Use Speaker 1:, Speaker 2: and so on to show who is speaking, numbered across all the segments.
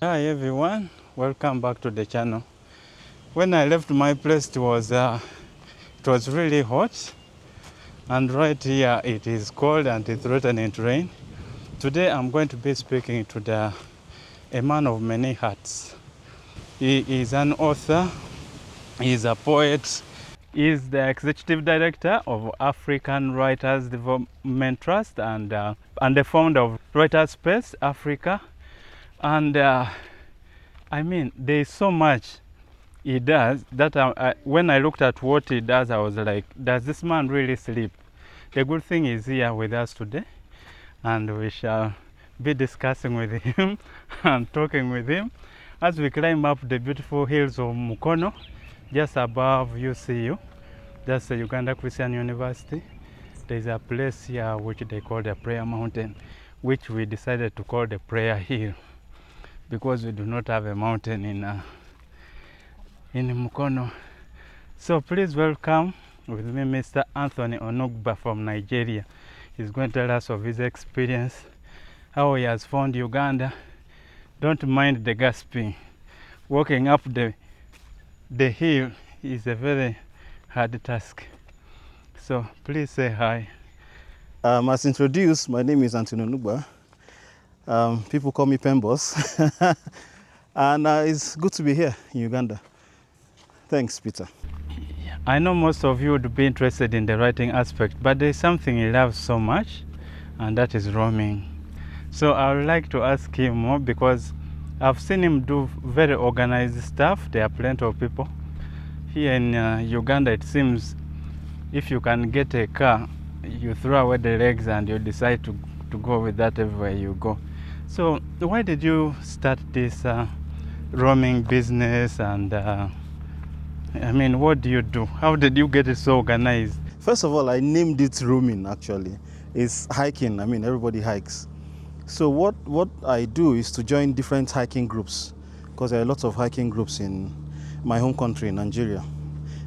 Speaker 1: Hi everyone, welcome back to the channel. When I left my place, it was really hot, and right here it is cold and it's threatening to rain. Today I'm going to be speaking to a man of many hats. He is an author, he is a poet, he is the executive director of African Writers Development Trust and the founder of Writers Space Africa. And I mean, there is so much he does that when I looked at what he does, I was like, does this man really sleep? The good thing is here with us today, and we shall be discussing with him and talking with him as we climb up the beautiful hills of Mukono, just above UCU. That's the Uganda Christian University. There's a place here which they call the Prayer Mountain, which we decided to call the Prayer Hill, because we do not have a mountain in Mukono. So please welcome with me Mr. Anthony Onugba from Nigeria. He's going to tell us of his experience, how he has found Uganda. Don't mind the gasping. Walking up the hill is a very hard task. So please say hi.
Speaker 2: As introduced, my name is Anthony Onugba. People call me PenBoss. And it's good to be here in Uganda. Thanks, Peter.
Speaker 1: I know most of you would be interested in the writing aspect, but there's something he loves so much, and that is roaming. So I would like to ask him more, because I've seen him do very organized stuff. There are plenty of people. Here in Uganda, it seems if you can get a car, you throw away the legs and you decide to go with that everywhere you go. So why did you start this roaming business, and I mean, what do you do? How did you get it so organized?
Speaker 2: First of all, I named it roaming, actually. It's hiking. I mean, everybody hikes. So what I do is to join different hiking groups, because there are lots of hiking groups in my home country, Nigeria.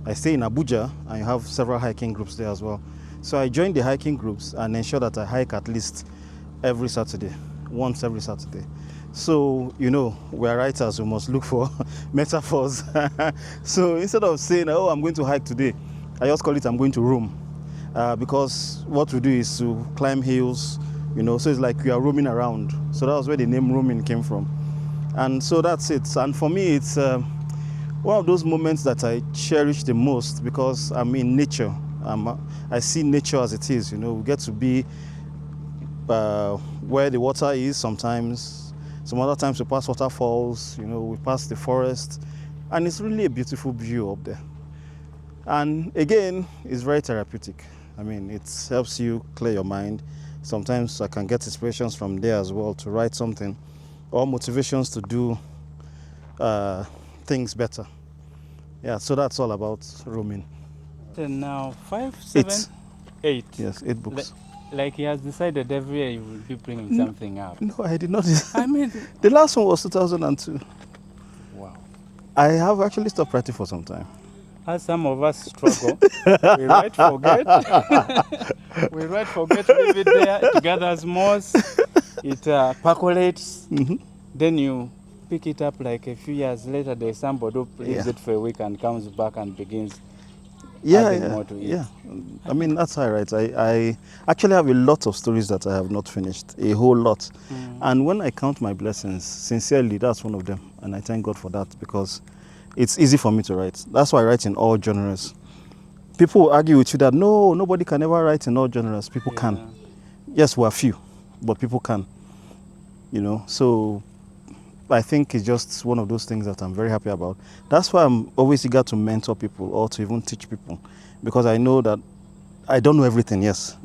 Speaker 2: I stay in Abuja, and I have several hiking groups there as well. So I join the hiking groups and ensure that I hike at least every Saturday, once every Saturday. So, you know, we're writers, we must look for metaphors. So instead of saying, oh, I'm going to hike today, I just call it I'm going to roam. Because what we do is to climb hills, you know, so it's like we are roaming around. So that was where the name roaming came from. And so that's it. And for me, it's one of those moments that I cherish the most, because I'm in nature. I see nature as it is, you know. We get to be where the water is sometimes. Some other times we pass waterfalls, you know, we pass the forest. And it's really a beautiful view up there. And again, it's very therapeutic. I mean, it helps you clear your mind. Sometimes I can get inspirations from there as well to write something, or motivations to do things better. Yeah, so that's all about roaming.
Speaker 1: And now 5, 7, 8.
Speaker 2: Yes, 8 books.
Speaker 1: Like he has decided every year you will be bringing something up.
Speaker 2: No, I did not.
Speaker 1: I mean,
Speaker 2: the last one was 2002.
Speaker 1: wow.
Speaker 2: I have actually stopped writing for some time.
Speaker 1: As some of us struggle, we write, forget. We write, forget, leave it there. It gathers moss, it percolates. Then you pick it up like a few years later. There's somebody who leaves it for a week and comes back and begins adding more to it.
Speaker 2: Yeah. I mean, that's how I write. I actually have a lot of stories that I have not finished, a whole lot. And when I count my blessings, sincerely, that's one of them. And I thank God for that, because it's easy for me to write. That's why I write in all genres. People will argue with you that, no, nobody can ever write in all genres. People can. Yes, we're few, but people can. You know, so I think it's just one of those things that I'm very happy about. That's why I'm always eager to mentor people, or to even teach people, because I know that I don't know everything, yes.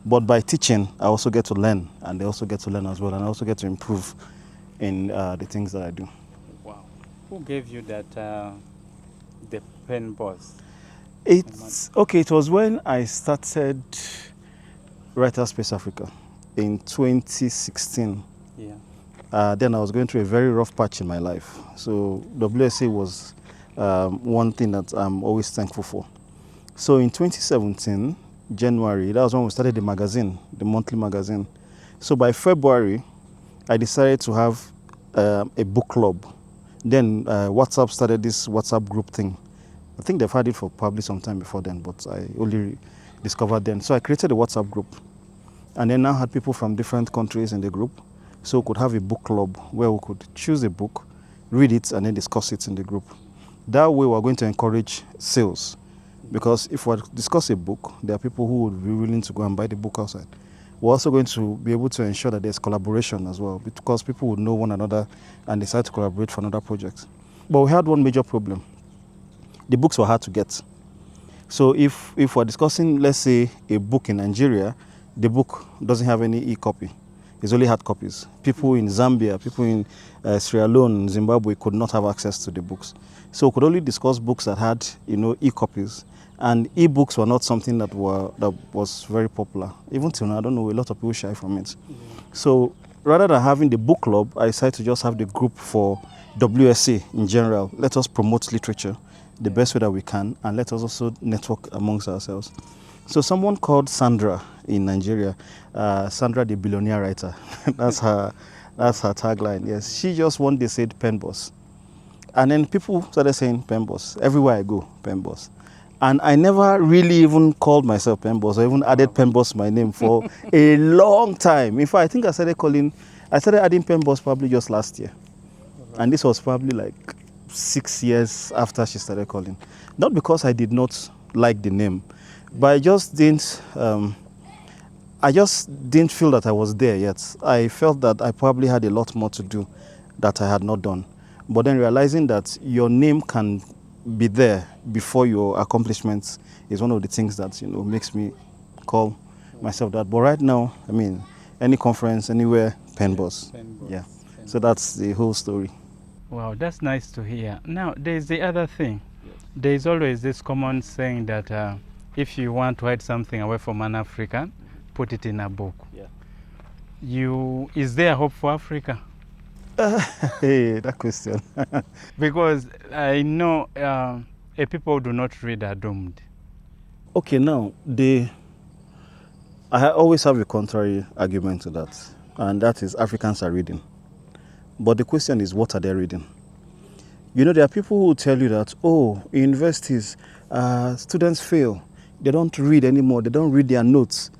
Speaker 2: But by teaching, I also get to learn, and they also get to learn as well, and I also get to improve in the things that I do.
Speaker 1: Wow. Who gave you that, the PenBoss?
Speaker 2: It was when I started Writers Space Africa in 2016. Then I was going through a very rough patch in my life. So WSA was one thing that I'm always thankful for. So in 2017, January, that was when we started the magazine, the monthly magazine. So by February, I decided to have a book club. Then WhatsApp started this WhatsApp group thing. I think they've had it for probably some time before then, but I only discovered then. So I created a WhatsApp group, and then now had people from different countries in the group. So we could have a book club where we could choose a book, read it, and then discuss it in the group. That way we're going to encourage sales, because if we discuss a book, there are people who would be willing to go and buy the book outside. We're also going to be able to ensure that there's collaboration as well, because people would know one another and decide to collaborate for another project. But we had one major problem. The books were hard to get. So if we're discussing, let's say, a book in Nigeria, the book doesn't have any e-copy. It's only hard copies. People in Zambia, people in Sierra Leone, Zimbabwe could not have access to the books. So we could only discuss books that had, e-copies. And e-books were not something that was very popular. Even till now, I don't know, a lot of people shy from it. So rather than having the book club, I decided to just have the group for WSA in general. Let us promote literature the best way that we can, and let us also network amongst ourselves. So someone called Sandra in Nigeria, Sandra the billionaire writer, that's her tagline. Yes, she just one day said PenBoss, and then people started saying PenBoss everywhere I go, PenBoss. And I never really even called myself PenBoss or even added PenBoss my name for a long time. In fact, I think I started adding PenBoss probably just last year, and this was probably like 6 years after she started calling. Not because I did not like the name, but I just didn't feel that I was there yet. I felt that I probably had a lot more to do that I had not done. But then realizing that your name can be there before your accomplishments is one of the things that makes me call myself that. But right now, I mean, any conference, anywhere, PenBoss. Yeah. So that's the whole story.
Speaker 1: Wow, that's nice to hear. Now, there's the other thing. There's always this common saying that if you want to hide something away from an African, put it in a book. Yeah. Is there hope for Africa?
Speaker 2: Hey, that question.
Speaker 1: Because I know people do not read are doomed.
Speaker 2: Okay, now, I always have a contrary argument to that, and that is Africans are reading. But the question is, what are they reading? There are people who will tell you that, in universities, students fail. They don't read anymore. They don't read their notes.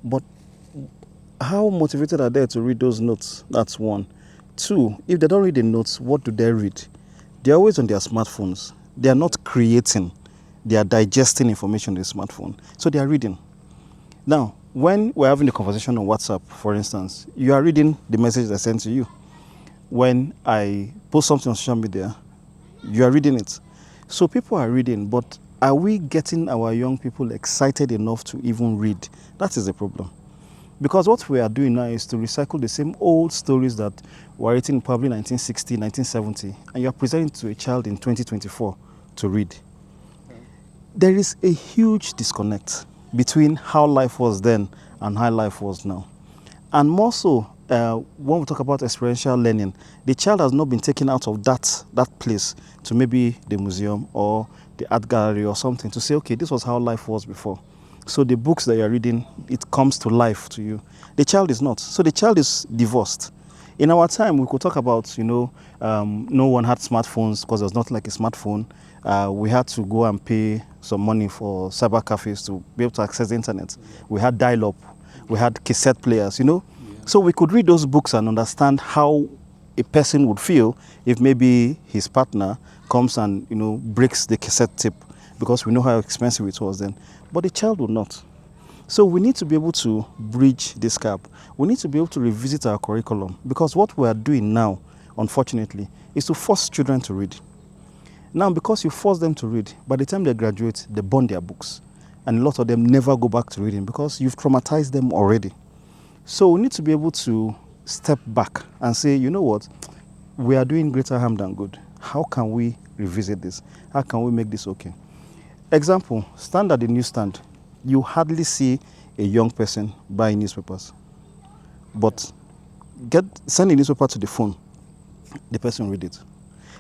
Speaker 2: But how motivated are they to read those notes? That's one. Two, if they don't read the notes, what do they read? They're always on their smartphones. They are not creating. They are digesting information on the smartphone. So they are reading. Now, when we're having a conversation on WhatsApp, for instance, you are reading the message I sent to you. When I post something on social media, you are reading it. So people are reading, but are we getting our young people excited enough to even read? That is the problem. Because what we are doing now is to recycle the same old stories that were written in probably 1960, 1970, and you are presenting to a child in 2024 to read. There is a huge disconnect between how life was then and how life was now. And more so, when we talk about experiential learning, the child has not been taken out of that place to maybe the museum or the art gallery or something to say, okay, this was how life was before. So the books that you're reading, it comes to life to you. The child is not. So the child is divorced. In our time, we could talk about, no one had smartphones because there was not like a smartphone. We had to go and pay some money for cyber cafes to be able to access the internet. We had dial-up. We had cassette players, So we could read those books and understand how a person would feel if maybe his partner comes and, breaks the cassette tape, because we know how expensive it was then. But the child would not. So we need to be able to bridge this gap. We need to be able to revisit our curriculum, because what we are doing now, unfortunately, is to force children to read. Now, because you force them to read, by the time they graduate, they burn their books. And a lot of them never go back to reading because you've traumatized them already. So we need to be able to step back and say, you know what, we are doing greater harm than good. How can we revisit this? How can we make this okay? Example, stand at the newsstand. You hardly see a young person buying newspapers. But send a newspaper to the phone, the person read it.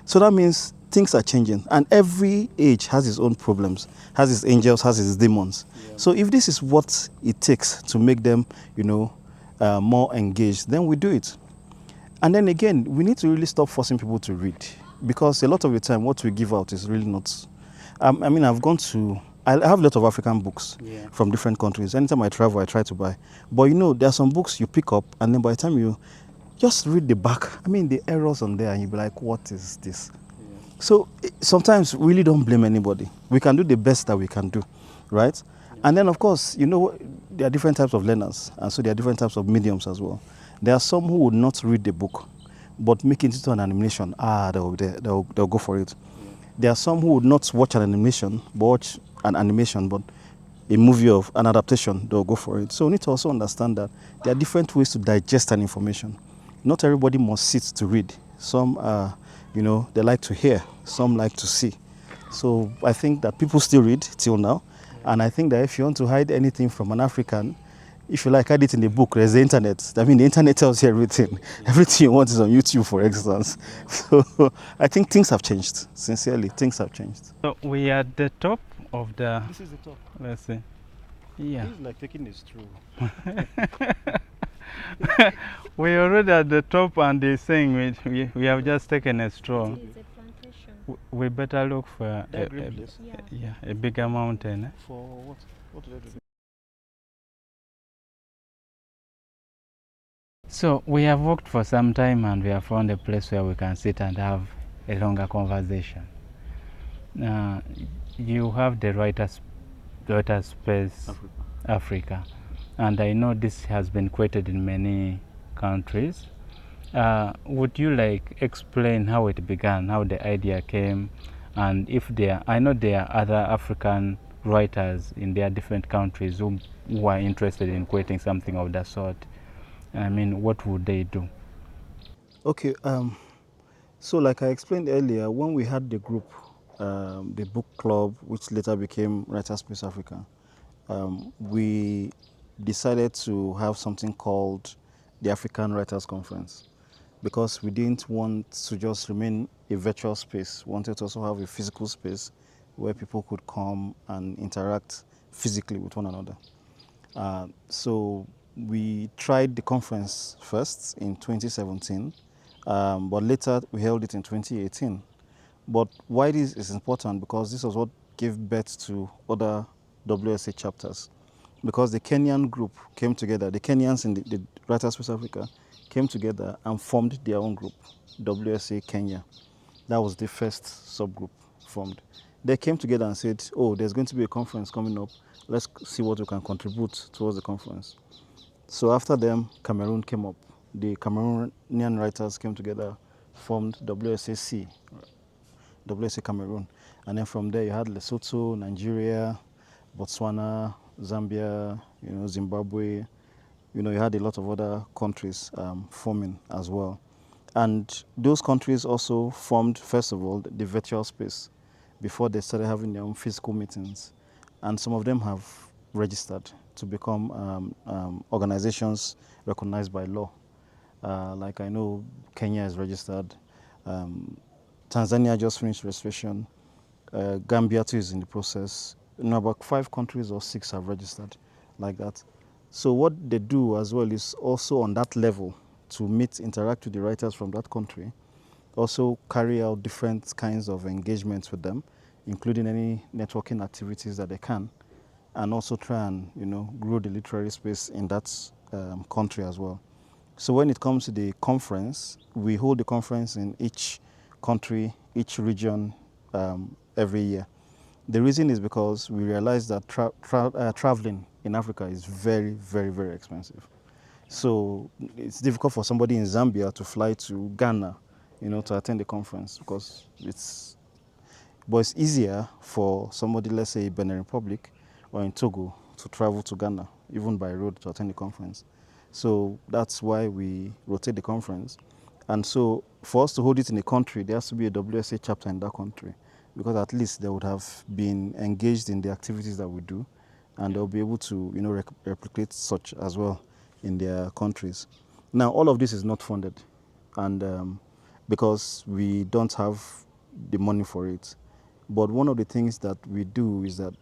Speaker 2: So that means things are changing, and every age has its own problems, has its angels, has its demons. Yeah. So if this is what it takes to make them, more engaged, then we do it. And then again, we need to really stop forcing people to read, because a lot of the time what we give out is really not. I mean, I have a lot of African books from different countries. Anytime I travel, I try to buy. But you know, there are some books you pick up, and then by the time you just read the back, I mean, the errors on there, and you'll be like, what is this? So sometimes we really don't blame anybody. We can do the best that we can do, right? And then, of course, you know, there are different types of learners, and so there are different types of mediums as well. There are some who would not read the book, but make it into an animation. They'll go for it. There are some who would not watch an animation, but watch an animation, but a movie of an adaptation, they'll go for it. So we need to also understand that there are different ways to digest an information. Not everybody must sit to read. Some you know, they like to hear, some like to see. So I think that people still read till now. And I think that if you want to hide anything from an African, if you like, hide it in the book. There's the internet. I mean, the internet tells you everything. Everything you want is on YouTube, for instance. So I think things have changed. Sincerely, things have changed.
Speaker 1: So we are at the top of the.
Speaker 2: This is the top.
Speaker 1: Let's see. Yeah.
Speaker 2: This is like taking a stroll.
Speaker 1: We already at the top, and they're saying we have just taken a stroll.
Speaker 3: It is a plantation.
Speaker 1: We better look for
Speaker 2: That green place?
Speaker 1: a bigger mountain.
Speaker 2: For what? What do they do?
Speaker 1: So we have walked for some time, and we have found a place where we can sit and have a longer conversation. You have the writer's space Africa, and I know this has been created in many countries. Would you like explain how it began, how the idea came, and if I know there are other African writers in their different countries who are interested in creating something of that sort. I mean, what would they do?
Speaker 2: Okay, so like I explained earlier, when we had the group, the book club, which later became Writer Space Africa, we decided to have something called the African Writers Conference, because we didn't want to just remain a virtual space. We wanted to also have a physical space where people could come and interact physically with one another. So we tried the conference first in 2017, but later we held it in 2018. But why this is important, because this was what gave birth to other WSA chapters. Because the Kenyan group came together, the Kenyans in the Writers Space Africa came together and formed their own group, WSA Kenya. That was the first subgroup formed. They came together and said, oh, there's going to be a conference coming up. Let's see what we can contribute towards the conference. So after them, Cameroon came up. The Cameroonian writers came together, formed WSAC, WSA Cameroon. And then from there, you had Lesotho, Nigeria, Botswana, Zambia, you know, Zimbabwe. You know, you had a lot of other countries forming as well. And those countries also formed, first of all, the virtual space before they started having their own physical meetings. And some of them have registered to become organizations recognized by law. Like I know Kenya is registered, Tanzania just finished registration, Gambia too is in the process. You know, about 5 countries or 6 have registered like that. So what they do as well is also on that level to meet, interact with the writers from that country, also carry out different kinds of engagements with them, including any networking activities that they can, and also try and, you know, grow the literary space in that country as well. So when it comes to the conference, we hold the conference in each country, each region every year. The reason is because we realize that traveling in Africa is very, very, very expensive. So it's difficult for somebody in Zambia to fly to Ghana, you know, to attend the conference, because but it's easier for somebody, let's say Benin Republic or in Togo, to travel to Ghana, even by road, to attend the conference. So that's why we rotate the conference. And so for us to hold it in a country, there has to be a WSA chapter in that country, because at least they would have been engaged in the activities that we do, and they'll be able to, you know, replicate such as well in their countries. Now, all of this is not funded, and because we don't have the money for it. But one of the things that we do is that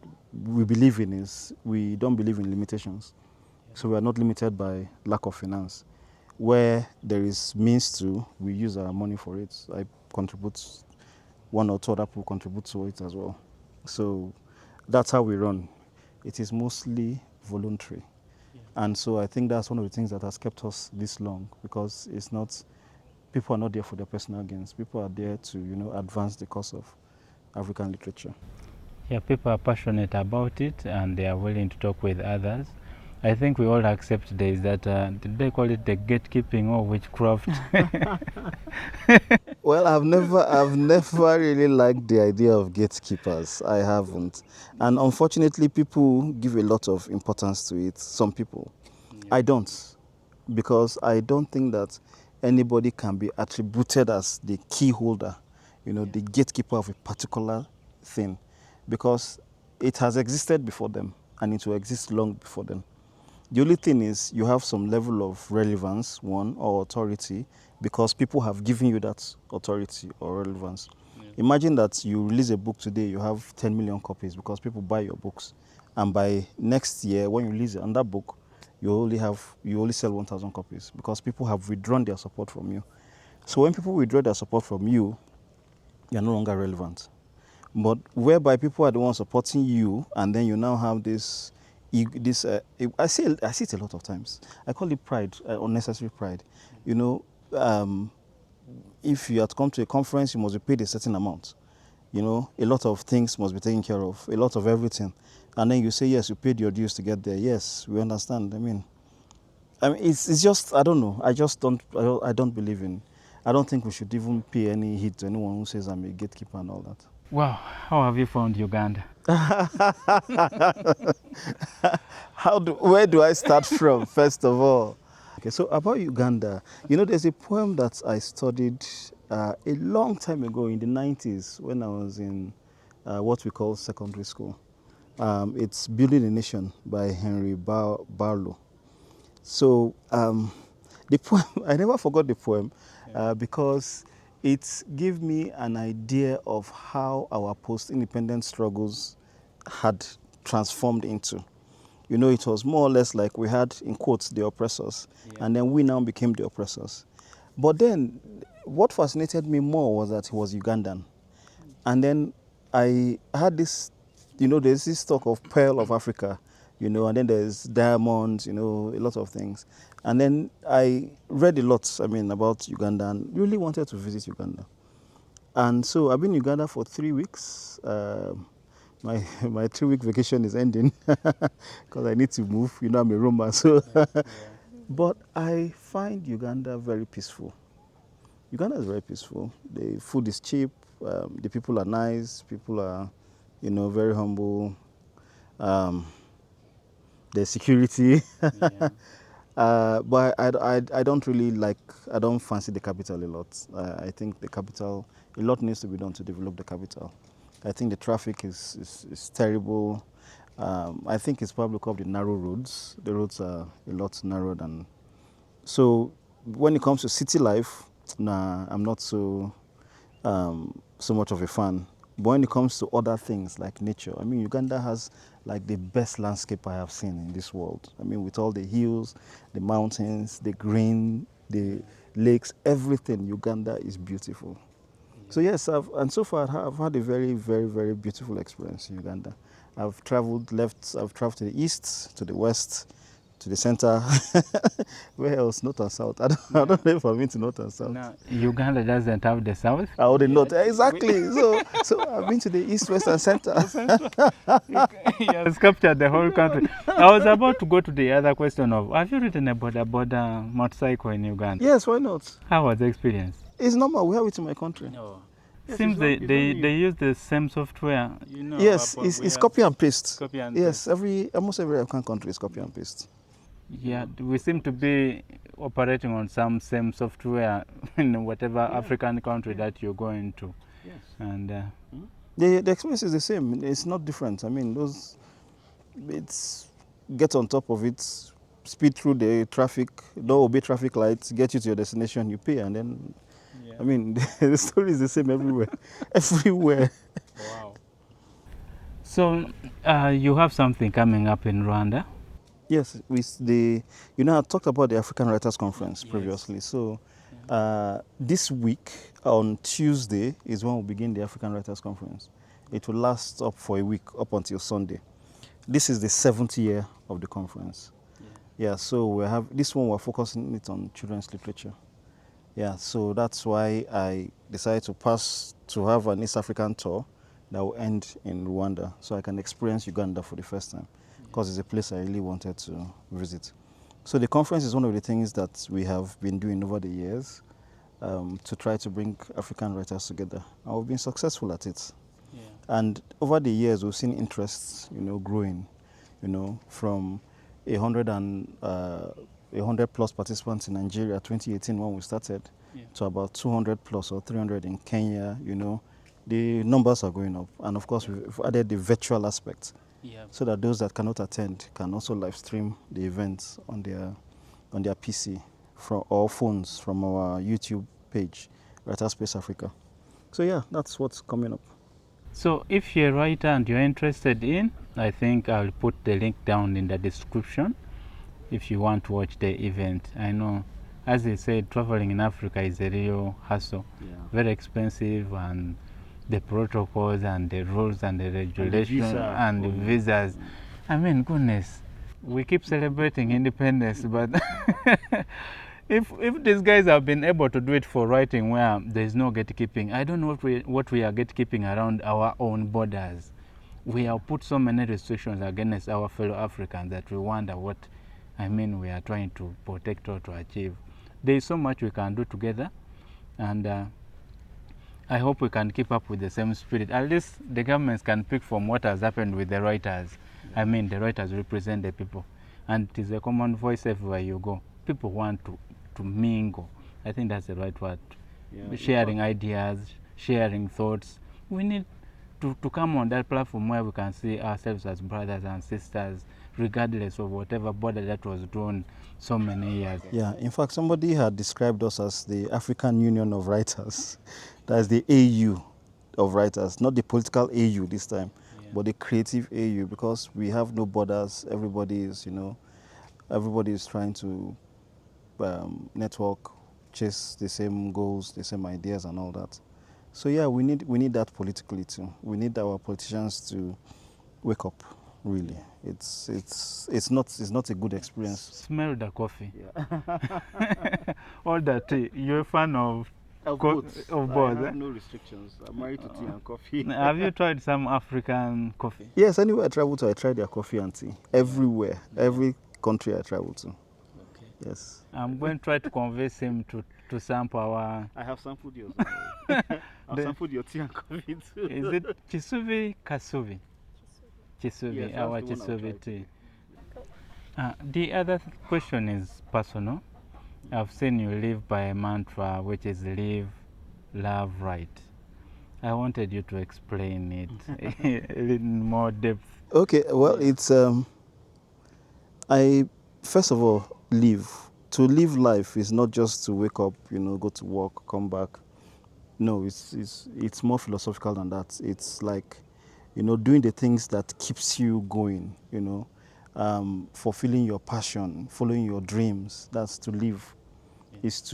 Speaker 2: we believe in is we don't believe in limitations. So we are not limited by lack of finance. Where there is means to, we use our money for it. I contribute, one or two other people contribute to it as well. So that's how we run. It is mostly voluntary. And so I think that's one of the things that has kept us this long, because it's not, people are not there for their personal gains. People are there to, advance the cause of African literature.
Speaker 1: Yeah, people are passionate about it and they are willing to talk with others. I think we all accept there is that, did they call it the gatekeeping or witchcraft?
Speaker 2: Well, I've never really liked the idea of gatekeepers. I haven't. And unfortunately, people give a lot of importance to it. Some people. I don't. Because I don't think that anybody can be attributed as the key holder, the gatekeeper of a particular thing. Because it has existed before them and it will exist long before them. The only thing is you have some level of relevance, one, or authority, because people have given you that authority or relevance. Yeah. Imagine that you release a book today, you have 10 million copies because people buy your books. And by next year, when you release another book, you only sell 1,000 copies because people have withdrawn their support from you. So when people withdraw their support from you, you're no longer relevant. But whereby people are the ones supporting you, and then you now have this, I see it a lot of times. I call it pride, unnecessary pride. If you have to come to a conference, you must be paid a certain amount. A lot of things must be taken care of, a lot of everything. And then you say, yes, you paid your dues to get there. Yes, we understand. I mean, it's just, I don't know. I don't believe in, I don't think we should even pay any heed to anyone who says I'm a gatekeeper and all that.
Speaker 1: Wow, how have you found Uganda?
Speaker 2: Where do I start from, first of all? Okay, so about Uganda, there's a poem that I studied a long time ago in the 90s when I was in what we call secondary school. It's Building a Nation by Henry Barlow. So the poem, I never forgot the poem because it gave me an idea of how our post-independence struggles had transformed into. It was more or less like we had, in quotes, the oppressors, and then we now became the oppressors. But then what fascinated me more was that he was Ugandan. And then I had this, there's this talk of Pearl of Africa, and then there's diamonds, a lot of things. And then I read a lot, about Uganda and really wanted to visit Uganda. And so I've been in Uganda for 3 weeks. My 3-week vacation is ending because I need to move. I'm a Roma. So, but I find Uganda very peaceful. Uganda is very peaceful. The food is cheap. The people are nice. People are, very humble. There's security. But I don't really I don't fancy the capital a lot. I think the capital, a lot needs to be done to develop the capital. I think the traffic is terrible. I think it's probably because of the narrow roads. The roads are a lot narrower than. So when it comes to city life, nah, I'm not so much of a fan. But when it comes to other things like nature, Uganda has like the best landscape I have seen in this world. With all the hills, the mountains, the green, the lakes, everything, Uganda is beautiful. So yes, so far I've had a very, very, very beautiful experience in Uganda. I've traveled to the east, to the west, to the center. Where else? North and south. I don't know if I've been to north and south.
Speaker 1: No, Uganda doesn't have the south.
Speaker 2: Oh, the north. Exactly. So I've been to the east, west, and center.
Speaker 1: You have captured the whole country. I was about to go to the other question of, have you ridden a border motorcycle in Uganda?
Speaker 2: Yes, why not?
Speaker 1: How was the experience?
Speaker 2: It's normal. We have it in my country.
Speaker 1: No. Yes, seems they use the same software.
Speaker 2: Yes, it's copy and paste.
Speaker 1: Copy and
Speaker 2: yes, almost every African country is copy and paste.
Speaker 1: Yeah, we seem to be operating on some same software in whatever African country that you're going to. Yes. And
Speaker 2: the experience is the same. It's not different. It's get on top of it, speed through the traffic, don't obey traffic lights, get you to your destination, you pay, and then. Yeah. The story is the same everywhere. Everywhere.
Speaker 1: Wow. So, you have something coming up in Rwanda?
Speaker 2: Yes, I talked about the African Writers Conference previously.
Speaker 1: Yes.
Speaker 2: So this week on Tuesday is when we begin the African Writers Conference. It will last up for a week, up until Sunday. This is the 7th year of the conference. Yeah, so we have this one. We're focusing it on children's literature. Yeah, so that's why I decided to have an East African tour that will end in Rwanda, so I can experience Uganda for the first time, because it's a place I really wanted to visit. So the conference is one of the things that we have been doing over the years to try to bring African writers together, and we've been successful at it.
Speaker 1: Yeah.
Speaker 2: And over the years, we've seen interests, growing, from 100 plus participants in Nigeria 2018 when we started, to about 200 plus or 300 in Kenya. The numbers are going up, and of course we've added the virtual aspect, so that those that cannot attend can also live stream the events on their PC or phones from our YouTube page, Writer Space Africa. So yeah, that's what's coming up.
Speaker 1: So if you're a writer and you're interested in, I think I'll put the link down in the description if you want to watch the event. I know, as I said, traveling in Africa is a real hassle. Very expensive, and the protocols and the rules and the regulations and the visas. I mean, goodness, we keep celebrating independence, but if these guys have been able to do it for writing where there's no gatekeeping, I don't know what we are gatekeeping around our own borders. We have put so many restrictions against our fellow Africans that we wonder what we are trying to protect or to achieve. There is so much we can do together, and I hope we can keep up with the same spirit. At least the governments can pick from what has happened with the writers. The writers represent the people, and it is a common voice everywhere you go. People want to mingle. I think that's the right word. Sharing ideas, sharing thoughts. We need to come on that platform where we can see ourselves as brothers and sisters, regardless of whatever border that was drawn so many years.
Speaker 2: Yeah, in fact, somebody had described us as the African Union of Writers. That's the AU of writers, not the political AU this time, but the creative AU, because we have no borders. Everybody is trying to network, chase the same goals, the same ideas, and all that. So yeah, we need that politically too. We need our politicians to wake up. Really, it's not a good experience.
Speaker 1: Smell the coffee. All that tea. You're a fan of both.
Speaker 2: I have no restrictions. I'm married to tea and coffee.
Speaker 1: Have you tried some African coffee?
Speaker 2: Yes, anywhere I travel to, I try their coffee and tea. Everywhere, every country I travel to.
Speaker 1: Okay.
Speaker 2: Yes.
Speaker 1: I'm going to try to convince him to sample our...
Speaker 2: I have sampled yours. I've sampled your tea and coffee too.
Speaker 1: Is it Chisuvi Kasuvi? Chisuvi,
Speaker 2: Yes,
Speaker 1: our Chisuvi tea. The other question is personal. I've seen you live by a mantra, which is live, love, write. I wanted you to explain it in more depth.
Speaker 2: Okay, well, it's I first of all live. To live life is not just to wake up, go to work, come back. No, it's more philosophical than that. It's like, doing the things that keeps you going. Fulfilling your passion, following your dreams. That's to live. It's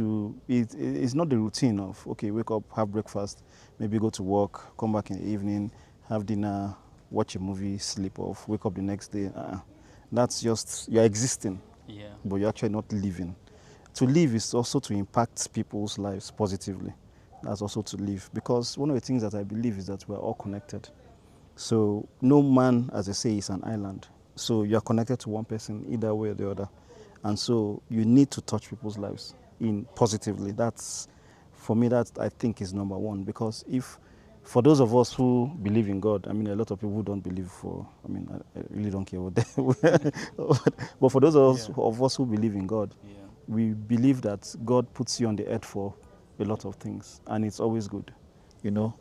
Speaker 2: not the routine of, okay, wake up, have breakfast, maybe go to work, come back in the evening, have dinner, watch a movie, sleep off, wake up the next day. That's just, you're existing, but you're actually not living. To live is also to impact people's lives positively. That's also to live, because one of the things that I believe is that we're all connected. So no man, as I say, is an island. So you're connected to one person either way or the other. And so you need to touch people's lives positively. That's, for me, that I think is number one. Because for those of us who believe in God, a lot of people who don't believe I really don't care what they but for those of us who believe in God, we believe that God puts you on the earth for a lot of things, and it's always good.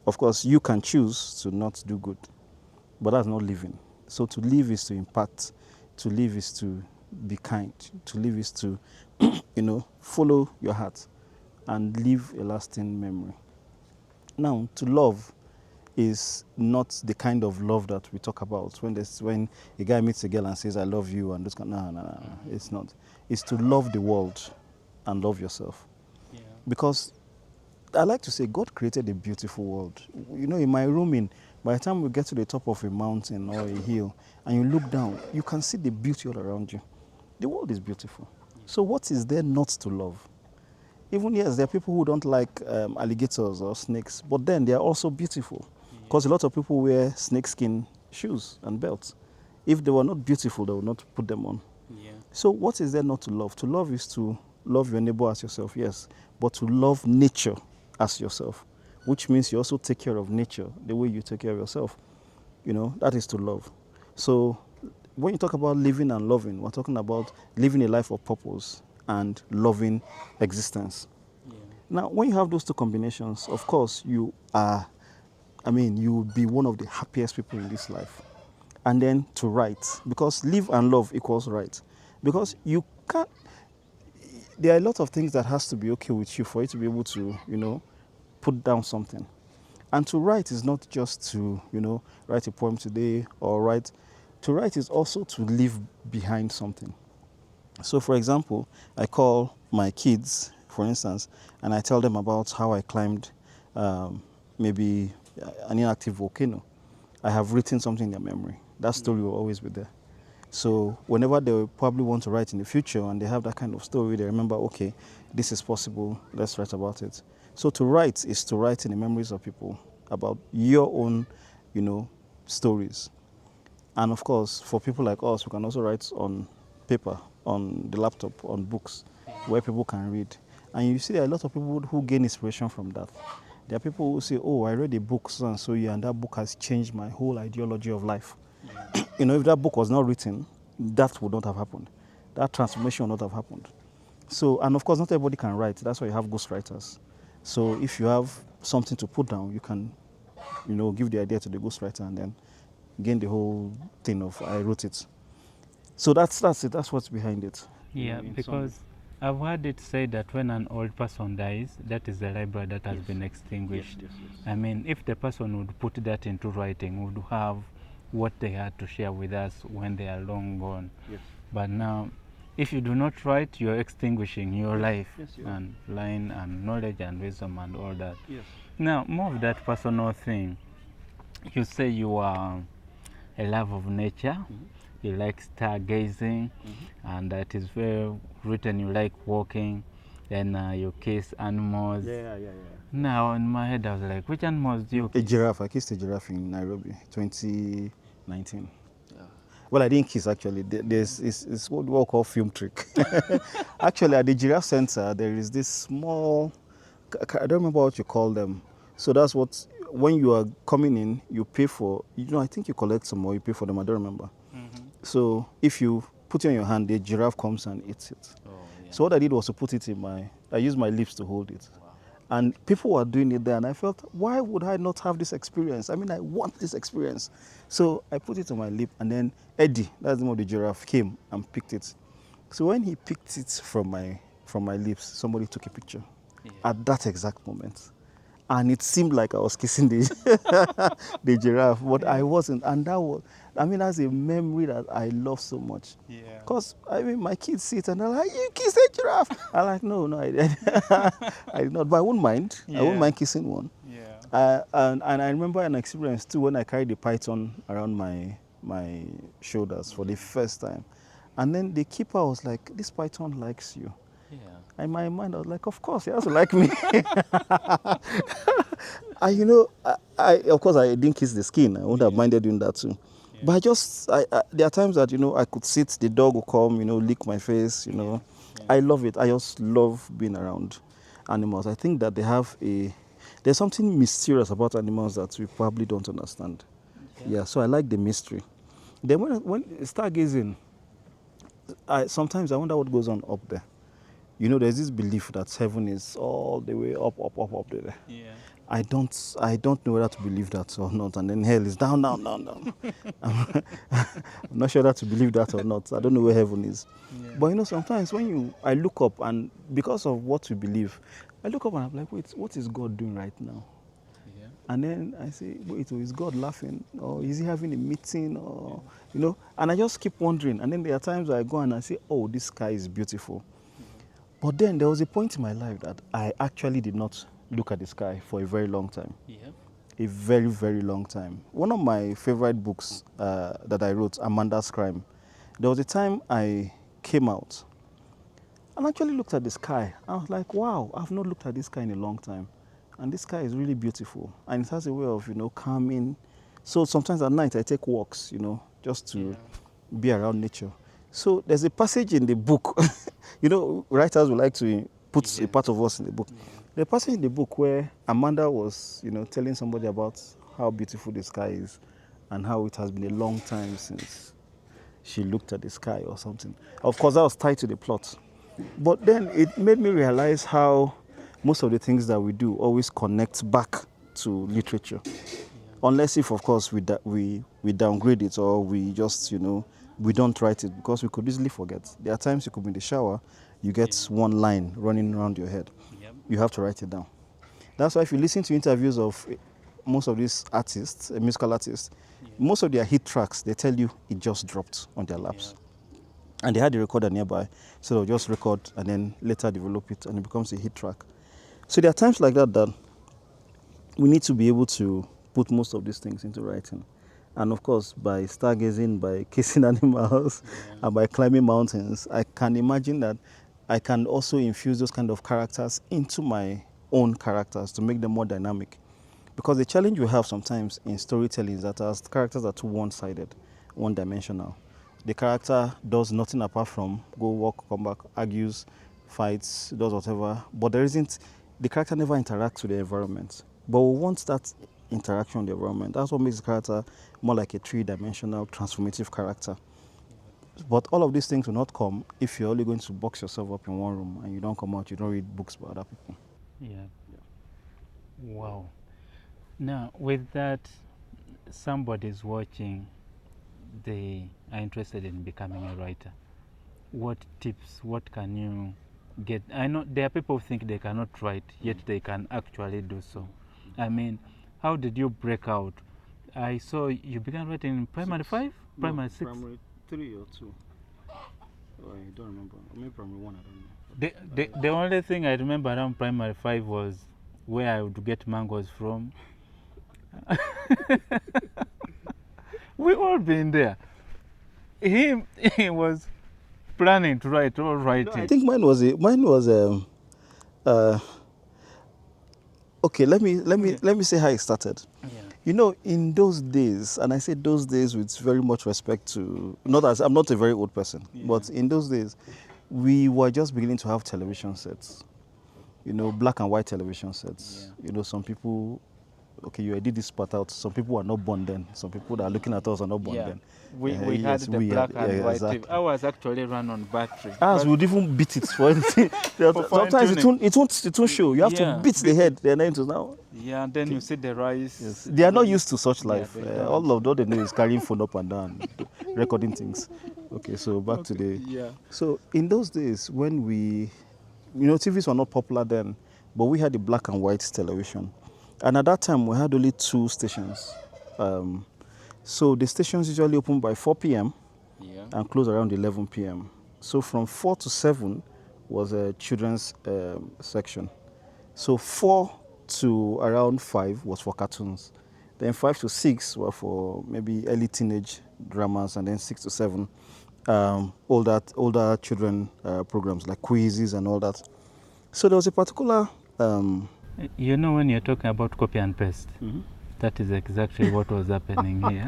Speaker 2: Of course, you can choose to not do good, but that's not living. So to live is to impact. To live is to be kind. To live is to, follow your heart and leave a lasting memory. Now, to love is not the kind of love that we talk about when a guy meets a girl and says I love you and this kind. No. It's not. It's to love the world and love yourself.
Speaker 1: Yeah.
Speaker 2: Because I like to say God created a beautiful world. You know, in my room, by the time we get to the top of a mountain or a hill and you look down, you can see the beauty all around you. The world is beautiful. So what is there not to love? Even yes, there are people who don't like alligators or snakes, but then they are also beautiful. Because a lot of people wear snakeskin shoes and belts. If they were not beautiful, they would not put them on.
Speaker 1: Yeah.
Speaker 2: So what is there not to love? To love is to love your neighbor as yourself, yes, but to love nature as yourself, which means you also take care of nature the way you take care of yourself. You know, that is to love. So when you talk about living and loving, we're talking about living a life of purpose and loving existence.
Speaker 1: Yeah.
Speaker 2: Now, when you have those two combinations, of course, you will be one of the happiest people in this life. And then to write, because live and love equals right. Because you can't, there are a lot of things that has to be okay with you for you to be able to, put down something. And to write is not just to, write a poem today or write. To write is also to leave behind something. So, for example, I call my kids, for instance, and I tell them about how I climbed maybe an inactive volcano. I have written something in their memory. That story will always be there. So whenever they probably want to write in the future and they have that kind of story, they remember, okay, this is possible, let's write about it. So to write is to write in the memories of people about your own, stories. And of course, for people like us, we can also write on paper, on the laptop, on books, where people can read. And you see there are a lot of people who gain inspiration from that. There are people who say, oh, I read a book so and so year, and that book has changed my whole ideology of life. If that book was not written, that would not have happened. That transformation would not have happened. So, and of course, not everybody can write. That's why you have ghostwriters. So if you have something to put down, you can, give the idea to the ghostwriter and then gain the whole thing of I wrote it. So that's it. That's what's behind it.
Speaker 1: Yeah, because I've heard it said that when an old person dies, that is the library that has been extinguished.
Speaker 2: Yes.
Speaker 1: I mean, if the person would put that into writing, would have what they had to share with us when they are long gone.
Speaker 2: Yes.
Speaker 1: But now, if you do not write, you're extinguishing your life
Speaker 2: you are.
Speaker 1: and line and knowledge and wisdom and all that.
Speaker 2: Yes.
Speaker 1: Now, more of that personal thing. You say you are a love of nature. You like stargazing, and that is very written. You like walking, then you kiss animals.
Speaker 2: Yeah.
Speaker 1: Now, in my head, I was like, which animals do you kiss?
Speaker 2: A giraffe. I kissed a giraffe in Nairobi, 2019. Well, I didn't kiss actually. It's what we call film trick. Actually, at the giraffe center, there is this small, I don't remember what you call them. So that's what, when you are coming in, you pay for, I think you collect some or you pay for them, I don't remember. So if you put it on your hand, the giraffe comes and eats it.
Speaker 1: Oh, yeah.
Speaker 2: So what I did was to put it I used my lips to hold it. Wow. And people were doing it there, and I felt, why would I not have this experience? I mean, I want this experience. So I put it on my lip, and then Eddie, that's the name of the giraffe, came and picked it. So when he picked it from my lips, somebody took a picture at that exact moment. And it seemed like I was kissing the giraffe, but I wasn't. And that's a memory that I love so much.
Speaker 1: Yeah.
Speaker 2: Because, my kids see it and they're like, you kiss a giraffe. I'm like, no, I did not. But I wouldn't mind. I wouldn't mind kissing one.
Speaker 1: Yeah.
Speaker 2: And I remember an experience too when I carried the python around my shoulders for the first time. And then the keeper was like, this python likes you.
Speaker 1: Yeah.
Speaker 2: In my mind, I was like, of course, he has to like me. And of course, I didn't kiss the skin. I wouldn't have minded doing that too. Yeah. But there are times that, I could sit, the dog will come, lick my face, Yeah. I love it. I just love being around animals. I think that there's something mysterious about animals that we probably don't understand. Yeah, so I like the mystery. Then when stargazing, sometimes I wonder what goes on up there. There's this belief that heaven is all the way up there.
Speaker 1: Yeah.
Speaker 2: I don't know whether to believe that or not. And then hell is down. I'm not sure whether to believe that or not. I don't know where heaven is. Yeah. But sometimes when I look up, and because of what we believe, I look up and I'm like, wait, what is God doing right now? And then I say, wait, is God laughing? Or is he having a meeting? Or, you know, and I just keep wondering. And then there are times I go and I say, oh, this sky is beautiful. But then there was a point in my life that I actually did not look at the sky for a very long time.
Speaker 1: Yeah.
Speaker 2: A very, very long time. One of my favorite books that I wrote, Amanda's Crime, there was a time I came out and actually looked at the sky. I was like, wow, I've not looked at this sky in a long time. And this sky is really beautiful. And it has a way of, you know, calming. So sometimes at night I take walks, you know, just to be around nature. So there's a passage in the book, you know, writers would like to put a part of us in the book. The passage in the book where Amanda was, you know, telling somebody about how beautiful the sky is and how it has been a long time since she looked at the sky or something. Of course, that was tied to the plot. But then it made me realize how most of the things that we do always connect back to literature. Unless if, of course, we downgrade it or we just, you know, we don't write it because we could easily forget. There are times you could be in the shower, you get one line running around your head.
Speaker 1: Yep.
Speaker 2: You have to write it down. That's why if you listen to interviews of most of these artists, musical artists, most of their hit tracks, they tell you it just dropped on their laps. And they had the recorder nearby, so they'll just record and then later develop it and it becomes a hit track. So there are times like that that we need to be able to put most of these things into writing. And of course, by stargazing, by kissing animals, and by climbing mountains, I can imagine that I can also infuse those kind of characters into my own characters to make them more dynamic. Because the challenge we have sometimes in storytelling is that our characters are too one-sided, one-dimensional. The character does nothing apart from go walk, come back, argues, fights, does whatever. But the character never interacts with the environment. But we want that interaction with the environment. That's what makes the character more like a three-dimensional, transformative character. But all of these things will not come if you're only going to box yourself up in one room and you don't come out, you don't read books by other people.
Speaker 1: Yeah. Wow. Now, with that, somebody's watching, they are interested in becoming a writer. What tips, what can you get? I know there are people who think they cannot write, yet they can actually do so. I mean, how did you break out? I saw you began writing in primary 5? Primary 6?
Speaker 2: Primary 3 or 2. Oh, I don't remember. Maybe primary 1, I don't know.
Speaker 1: The only thing I remember around primary 5 was where I would get mangoes from. We all been there. He was planning to write or writing.
Speaker 2: No, I think mine was okay, let me say how it started.
Speaker 1: Yeah.
Speaker 2: You know, in those days, and I say those days with very much respect to, not as I'm not a very old person, but in those days, we were just beginning to have television sets. You know, black and white television sets. You know, some people, okay, you edit this part out. Some people are not born then. Some people that are looking at us are not born then.
Speaker 1: We had the black and white TV. I was actually run on battery.
Speaker 2: As we would even beat it for anything. Sometimes it won't show. You have to beat the head. They're not into now.
Speaker 1: Yeah, and then you see the rice.
Speaker 2: Yes. They are not used to such life. All they know is carrying phone up and down, recording things. Okay, so back to the.
Speaker 1: Yeah.
Speaker 2: So in those days when TVs were not popular then, but we had the black and white television. And at that time, we had only 2 stations. So the stations usually open by 4 p.m. And close around 11 p.m. So from 4 to 7 was a children's section. So 4 to around 5 was for cartoons. Then 5 to 6 were for maybe early teenage dramas, and then 6 to 7 older children programs like quizzes and all that. So there was a particular.
Speaker 1: You know, when you're talking about copy and paste, that is exactly what was happening here.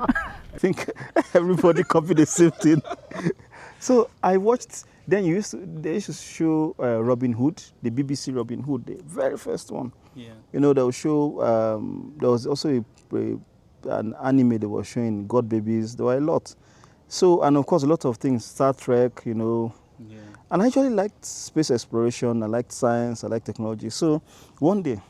Speaker 2: I think everybody copied the same thing. So I watched. Then they used to show Robin Hood, the BBC Robin Hood, the very first one.
Speaker 1: Yeah.
Speaker 2: You know, they will show. There was also an anime they were showing, God Babies. There were a lot. So, and of course, a lot of things. Star Trek, you know. Yeah. And I actually liked space exploration. I liked science. I liked technology. So one day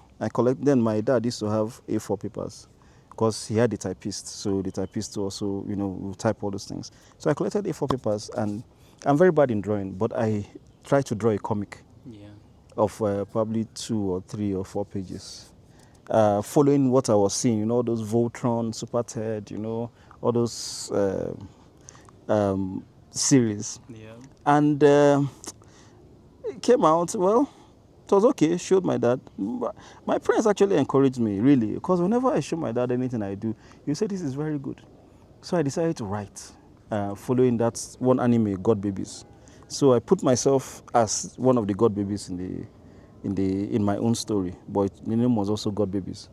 Speaker 2: then my dad used to have A4 papers because he had the typist. So the typist also, you know, will type all those things. So I collected A4 papers, and I'm very bad in drawing, but I tried to draw a comic of probably 2 or 3 or 4 pages. following what I was seeing, you know, all those Voltron, Super Ted, you know, all those series.
Speaker 1: Yeah.
Speaker 2: And it came out, well, it was okay, showed my dad. My parents actually encouraged me, really, because whenever I show my dad anything I do, he said, this is very good. So I decided to write, following that one anime, God Babies. So I put myself as one of the God Babies in my own story, but the name was also God Babies.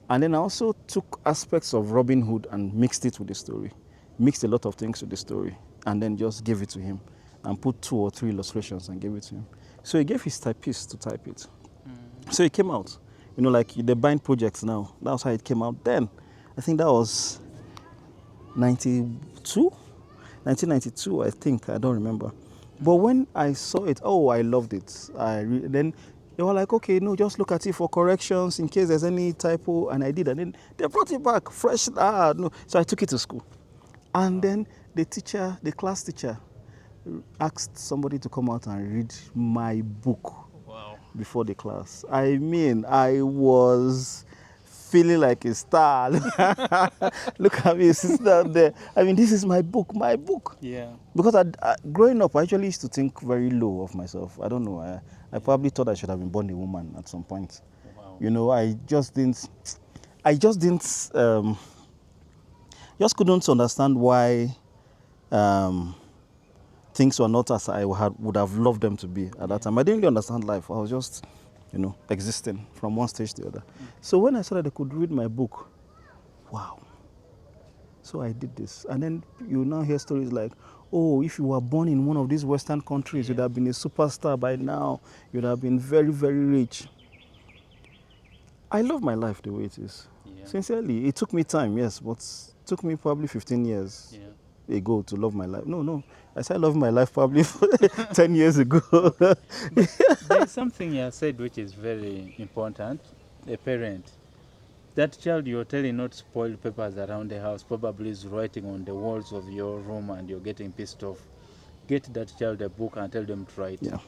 Speaker 2: And then I also took aspects of Robin Hood and mixed it with the story, mixed a lot of things with the story, and then just gave it to him and put 2 or 3 illustrations and gave it to him. So he gave his typist to type it. So it came out, you know, like the Bind projects now. That's how it came out then. I think that was 1992, I think. I don't remember. But when I saw it, oh, I loved it. Then they were like, okay, no, just look at it for corrections in case there's any typo. And I did. And then they brought it back fresh. No. So I took it to school. And then the class teacher, asked somebody to come out and read my book.
Speaker 1: Wow.
Speaker 2: Before the class. I mean, I was feeling like a star. Look at me, sister out there. I mean, this is my book.
Speaker 1: Yeah.
Speaker 2: Because growing up, I actually used to think very low of myself. I don't know. I probably thought I should have been born a woman at some point.
Speaker 1: Wow.
Speaker 2: You know, I just couldn't understand why things were not as I would have loved them to be at that time. I didn't really understand life. I was just, you know, existing from one stage to the other. So when I saw that I could read my book, wow. So I did this. And then you now hear stories like, oh, if you were born in one of these Western countries, you'd have been a superstar by now. You'd have been very, very rich. I love my life the way it is.
Speaker 1: Yeah.
Speaker 2: Sincerely, it took me time, yes, but it took me probably 15 years ago to love my life. No, I started loving my life probably 10 years ago.
Speaker 1: There's something you said which is very important. A parent. That child you're telling not to spoil papers around the house probably is writing on the walls of your room and you're getting pissed off. Get that child a book and tell them to write.
Speaker 2: Yeah.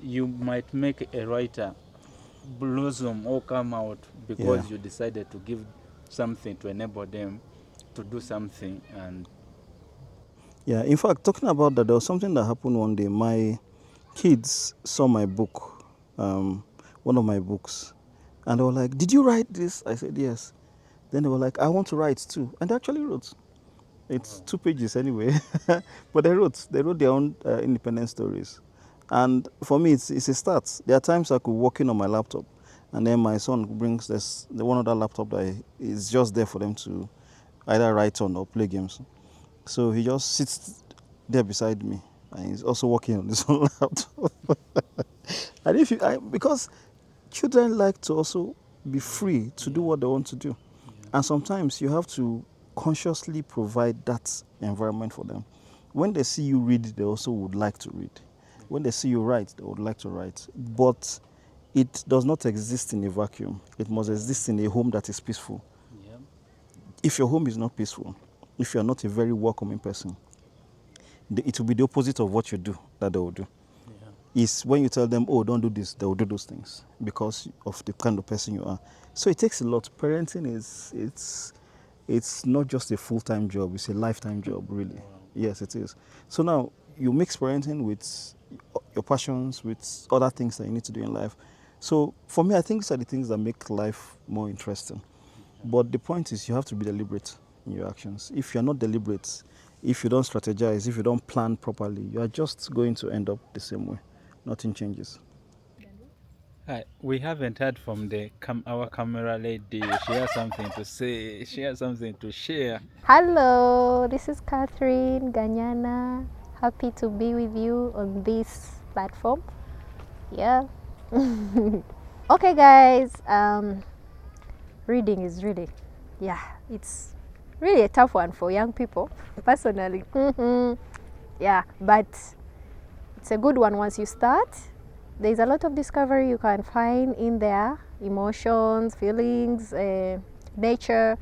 Speaker 1: You might make a writer blossom or come out because you decided to give something to enable them to do something. And
Speaker 2: yeah, in fact, talking about that, there was something that happened one day. My kids saw my book, one of my books, and they were like, did you write this? I said, yes. Then they were like, I want to write too. And they actually wrote. It's 2 pages anyway. But they wrote their own independent stories. And for me, it's a start. There are times I could work in on my laptop, and then my son brings the one other laptop that is just there for them to either write on or play games. So he just sits there beside me, and he's also working on his own laptop. And because children like to also be free to do what they want to do. And sometimes you have to consciously provide that environment for them. When they see you read, they also would like to read. When they see you write, they would like to write. But it does not exist in a vacuum. It must exist in a home that is peaceful.
Speaker 1: yeah.
Speaker 2: If your home is not peaceful, if you're not a very welcoming person, it will be the opposite of what you do that they will do. Is when you tell them, oh, don't do this, they will do those things because of the kind of person you are. So it takes a lot. Parenting it's not just a full-time job, it's a lifetime job, really. Wow. Yes, it is. So now you mix parenting with your passions, with other things that you need to do in life. So for me, I think these are the things that make life more interesting. But the point is you have to be deliberate in your actions. If you're not deliberate, if you don't strategize, if you don't plan properly, you are just going to end up the same way. Nothing changes.
Speaker 1: Hi, we haven't heard from our camera lady. She has something to say. She has something to share.
Speaker 3: Hello, this is Catherine Ganyana. Happy to be with you on this platform. Yeah. Okay, guys. Reading is really, it's really a tough one for young people, personally. Yeah, but it's a good one once you start. There's a lot of discovery you can find in there, emotions, feelings, nature,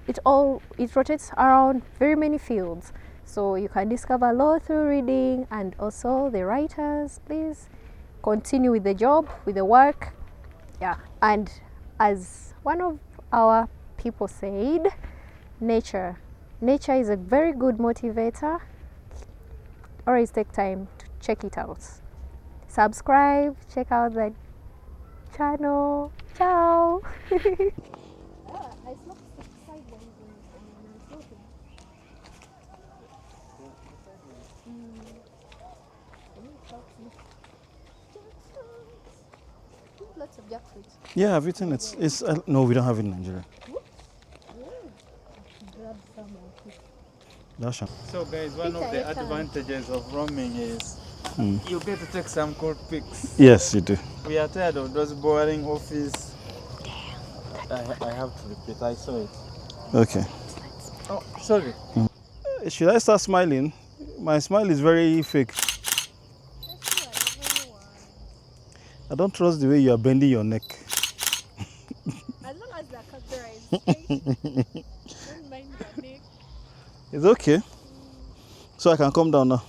Speaker 3: it rotates around very many fields. So you can discover a lot through reading. And also the writers, please continue with the job, with the work. Yeah, And as one of our people said, nature is a very good motivator. Always take time to check it out. Subscribe, check out the channel. Ciao. Lots of jackfruit.
Speaker 2: Yeah, I've eaten it. It's no, we don't have it in Nigeria. That's
Speaker 1: So guys, one of the advantages of roaming is you get to take some cool pics.
Speaker 2: yes, you do.
Speaker 1: We are tired of those boring office. I have to repeat, I saw it.
Speaker 2: Okay.
Speaker 1: Oh, sorry.
Speaker 2: Should I start smiling? My smile is very fake. I don't trust the way you are bending your neck.
Speaker 3: As long as the camera is straight, don't mind the neck.
Speaker 2: It's okay. So I can come down now.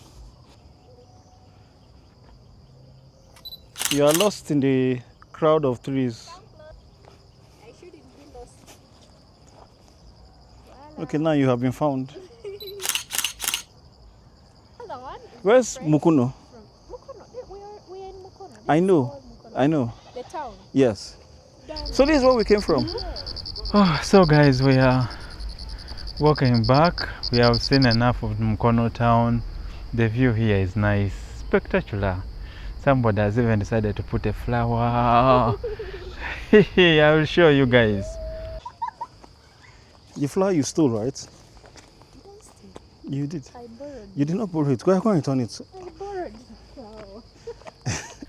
Speaker 2: You are lost in the crowd of trees.
Speaker 3: I shouldn't be lost.
Speaker 2: Okay, now you have been found.
Speaker 3: Another one is
Speaker 2: Where's
Speaker 3: fresh
Speaker 2: Mukono?
Speaker 3: from Mukono. We are in Mukono. This
Speaker 2: I
Speaker 3: is
Speaker 2: know.
Speaker 3: called Mukono.
Speaker 2: I know.
Speaker 3: The town.
Speaker 2: Yes. So this is where we came from.
Speaker 1: Oh, so guys, we are walking back. We have seen enough of Mukono town. The view here is nice, spectacular. Somebody has even decided to put a flower. I will show you guys.
Speaker 2: The flower you stole, right? You did.
Speaker 3: I borrowed.
Speaker 2: You did not borrow it. Go and return it.
Speaker 3: I borrowed the flower.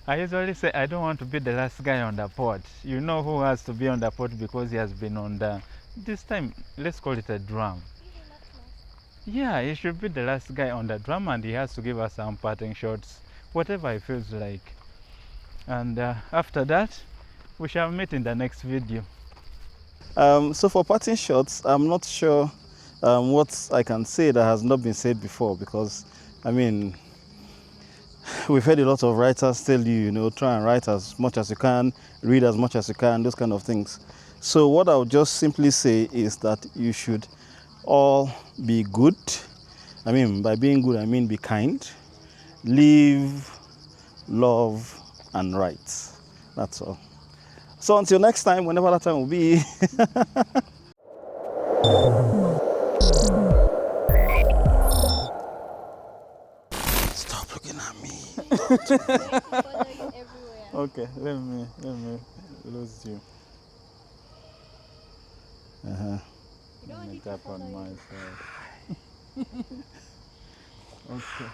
Speaker 1: I usually say I don't want to be the last guy on the pot. You know who has to be on the pot because he has been on the, this time, let's call it a drum. Yeah, he should be the last guy on the drum and he has to give us some parting shots, whatever he feels like. And after that, we shall meet in the next video.
Speaker 2: So for parting shots, I'm not sure what I can say that has not been said before, because I mean, we've heard a lot of writers tell you, you know, try and write as much as you can, read as much as you can, those kind of things. So what I'll just simply say is that you should all be good. I mean, by being good, I mean be kind, live, love, and write. That's all. So until next time, whenever that time will be. Stop looking at me.
Speaker 3: Follow you everywhere.
Speaker 1: Okay, let me lose you.
Speaker 3: You don't
Speaker 1: Let me
Speaker 3: need to
Speaker 1: tap
Speaker 3: follow
Speaker 1: on
Speaker 3: you.
Speaker 1: myself. Okay.